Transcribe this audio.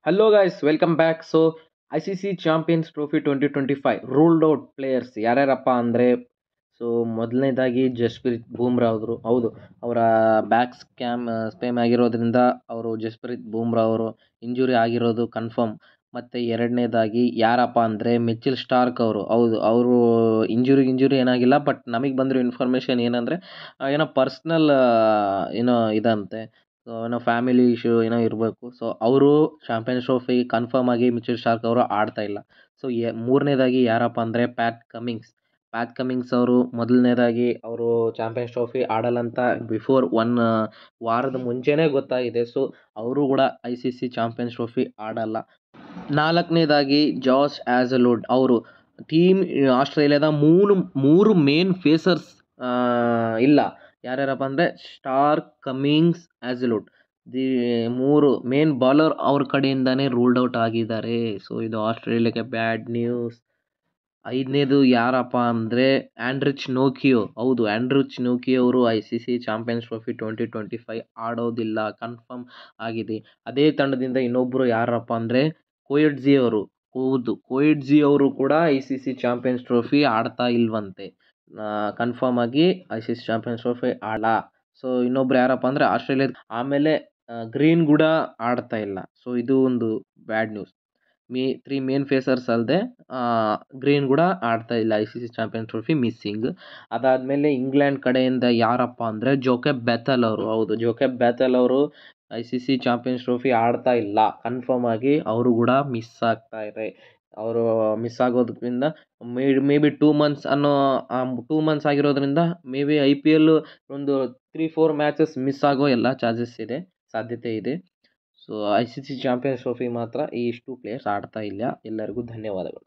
Hello guys, welcome back. ICC Champions Trophy 2025 ruled out players ಯಾರ್ಯಾರಪ್ಪ ಅಂದರೆ ಮೊದಲನೇದಾಗಿ ಜಸ್ಪ್ರೀತ್ ಬೂಮ್ರಾ ಹೌದು ಅವರ ಬ್ಯಾಕ್ ಸ್ಪೇಮ್ ಆಗಿರೋದ್ರಿಂದ ಅವರು ಜಸ್ಪ್ರೀತ್ ಬೂಮ್ರಾ ಅವರು ಇಂಜುರಿ ಆಗಿರೋದು ಕನ್ಫರ್ಮ್. ಮತ್ತು ಎರಡನೇದಾಗಿ ಯಾರಪ್ಪ ಅಂದರೆ ಮಿಚೆಲ್ ಸ್ಟಾರ್ಕ್ ಅವರು ಇಂಜುರಿ ಏನಾಗಿಲ್ಲ. ಬಟ್ ನಮಗೆ ಬಂದಿರೋ ಇನ್ಫಾರ್ಮೇಷನ್ ಏನಂದರೆ ಏನೋ ಪರ್ಸ್ನಲ್ ಇದಂತೆ. ಏನೋ ಫ್ಯಾಮಿಲಿ ಇಶ್ಯೂ ಏನೋ ಇರಬೇಕು. ಅವರು ಚಾಂಪಿಯನ್ಸ್ ಟ್ರೋಫಿ ಕನ್ಫರ್ಮ್ ಆಗಿ ಮಿಚೆಲ್ ಸ್ಟಾರ್ಕ್ ಅವರು ಆಡ್ತಾ ಇಲ್ಲ. ಮೂರನೇದಾಗಿ ಯಾರಪ್ಪ ಅಂದರೆ ಪ್ಯಾಟ್ ಕಮಿಂಗ್ಸ್ ಅವರು ಮೊದಲನೇದಾಗಿ ಅವರು ಚಾಂಪಿಯನ್ಸ್ ಟ್ರೋಫಿ ಆಡಲ್ಲಂತ ಬಿಫೋರ್ ವಾರದ ಮುಂಚೆನೇ ಗೊತ್ತಾಗಿದೆ. ಅವರು ಕೂಡ ICC ಚಾಂಪಿಯನ್ಸ್ ಟ್ರೋಫಿ ಆಡಲ್ಲ. ನಾಲ್ಕನೇದಾಗಿ ಜಾಸ್ ಹ್ಯಾಸಲ್ವುಡ್ ಅವರು ಟೀಮ್ ಆಸ್ಟ್ರೇಲಿಯಾದ ಮೂರು ಮೇನ್ ಫೇಸರ್ಸ್ ಇಲ್ಲ. ಯಾರ್ಯಾರಪ್ಪ ಅಂದರೆ ಸ್ಟಾರ್ಕ್, ಕಮಿಂಗ್ಸ್, ಹ್ಯಾಸಲ್ವುಡ್. ಮೂರು ಮೇನ್ ಬಾಲರ್ ಅವ್ರ ಕಡೆಯಿಂದಾನೇ ರೂಲ್ಡ್ ಔಟ್ ಆಗಿದ್ದಾರೆ. ಇದು ಆಸ್ಟ್ರೇಲಿಯಾಗೆ ಬ್ಯಾಡ್ ನ್ಯೂಸ್. ಐದನೇದು ಯಾರಪ್ಪ ಅಂದರೆ ಆಂಡ್ರಿಚ್ ನೋಕಿಯೋ. ಹೌದು, ಆಂಡ್ರಿಚ್ ನೋಕಿಯೋ ಅವರು ICC ಚಾಂಪಿಯನ್ಸ್ ಟ್ರೋಫಿ 2025 ಆಡೋದಿಲ್ಲ, ಕನ್ಫರ್ಮ್ ಆಗಿದೆ. ಅದೇ ತಂಡದಿಂದ ಇನ್ನೊಬ್ಬರು ಯಾರಪ್ಪ ಅಂದರೆ ಕೊಯೆಟ್ಜಿ ಅವರು. ಹೌದು, ಕೊಯೆಟ್ಜಿ ಅವರು ಕೂಡ ICC ಚಾಂಪಿಯನ್ಸ್ ಟ್ರೋಫಿ ಆಡ್ತಾ ಇಲ್ವಂತೆ. ಕನ್ಫರ್ಮ್ ಆಗಿ ICC ಚಾಂಪಿಯನ್ಸ್ ಟ್ರೋಫಿ ಆಡಲ್ಲ. ಇನ್ನೊಬ್ರು ಯಾರಪ್ಪ ಅಂದರೆ ಆಸ್ಟ್ರೇಲಿಯಾ. ಆಮೇಲೆ ಗ್ರೀನ್ ಕೂಡ ಆಡ್ತಾ ಇಲ್ಲ. ಇದು ಒಂದು ಬ್ಯಾಡ್ ನ್ಯೂಸ್. 3 ಮೇನ್ ಫೇಸರ್ಸ್ ಅಲ್ಲದೆ ಗ್ರೀನ್ ಕೂಡ ಆಡ್ತಾ ಇಲ್ಲ. ICC champions trophy missing. ಅದಾದಮೇಲೆ ಇಂಗ್ಲೆಂಡ್ ಕಡೆಯಿಂದ ಯಾರಪ್ಪ ಅಂದರೆ ಜೋಕೆಬ್ ಬೆಥೆಲ್ ಅವರು. ಹೌದು, ಜೋಕೆಬ್ ಬೆಥೆಲ್ ಅವರು ICC ಚಾಂಪಿಯನ್ಸ್ ಟ್ರೋಫಿ ಆಡ್ತಾ ಇಲ್ಲ, ಕನ್ಫರ್ಮ್ ಆಗಿ ಅವರು ಕೂಡ ಮಿಸ್ ಆಗ್ತಾ ಇದೆ. ಅವರು ಮಿಸ್ ಆಗೋದ್ರಿಂದ ಮೇ ಬಿ 2 ಮಂತ್ಸ್ ಆಗಿರೋದ್ರಿಂದ ಮೇ ಬಿ IPL ಒಂದು 3-4 ಮ್ಯಾಚಸ್ ಮಿಸ್ ಆಗೋ ಎಲ್ಲ ಸಾಧ್ಯತೆ ಇದೆ. ICC ಚಾಂಪಿಯನ್ಸ್ ಟ್ರೋಫಿ ಮಾತ್ರ ಈ ಇಷ್ಟು ಪ್ಲೇಯರ್ಸ್ ಆಡ್ತಾ ಇಲ್ಲ. ಎಲ್ಲರಿಗೂ ಧನ್ಯವಾದಗಳು.